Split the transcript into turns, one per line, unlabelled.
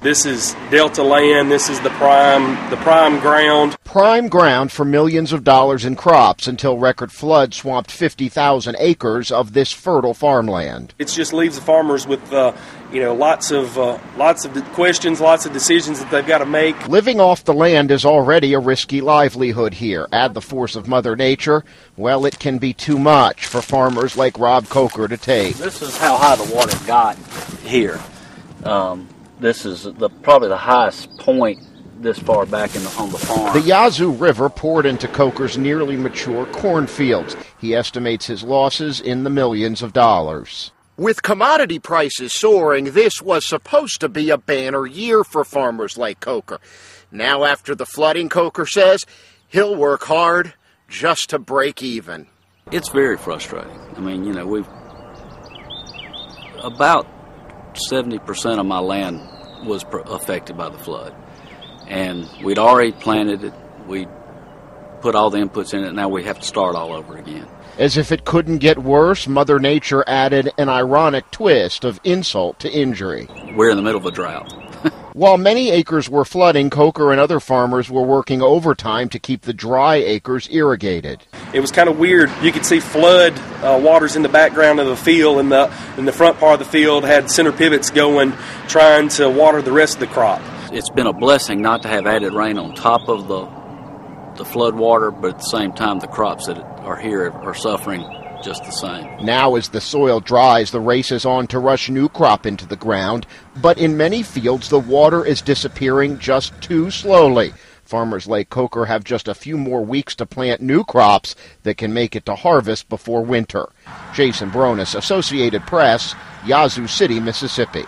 This is Delta land. This is the prime ground.
Prime ground for millions of dollars in crops until record floods swamped 50,000 acres of this fertile farmland.
It just leaves the farmers with lots of questions, lots of decisions that they've got to make.
Living off the land is already a risky livelihood here. Add the force of Mother Nature, well, it can be too much for farmers like Rob Coker to take.
This is how high the water got here. This is probably the highest point this far back on the farm.
The Yazoo River poured into Coker's nearly mature cornfields. He estimates his losses in the millions of dollars. With commodity prices soaring, this was supposed to be a banner year for farmers like Coker. Now, after the flooding, Coker says he'll work hard just to break even.
It's very frustrating. I mean, we've about 70% of my land was affected by the flood. And we'd already planted it. We put all the inputs in it. Now we have to start all over again.
As if it couldn't get worse, Mother Nature added an ironic twist of insult to injury.
We're in the middle of a drought.
While many acres were flooding, Coker and other farmers were working overtime to keep the dry acres irrigated.
It was kind of weird. You could see flood waters in the background of the field, and the front part of the field had center pivots going, trying to water the rest of the crop.
It's been a blessing not to have added rain on top of the flood water, but at the same time, the crops that are here are suffering just the same.
Now, as the soil dries, the race is on to rush new crop into the ground, but in many fields, the water is disappearing just too slowly. Farmers like Coker have just a few more weeks to plant new crops that can make it to harvest before winter. Jason BRONIS, Associated Press, Yazoo City, Mississippi.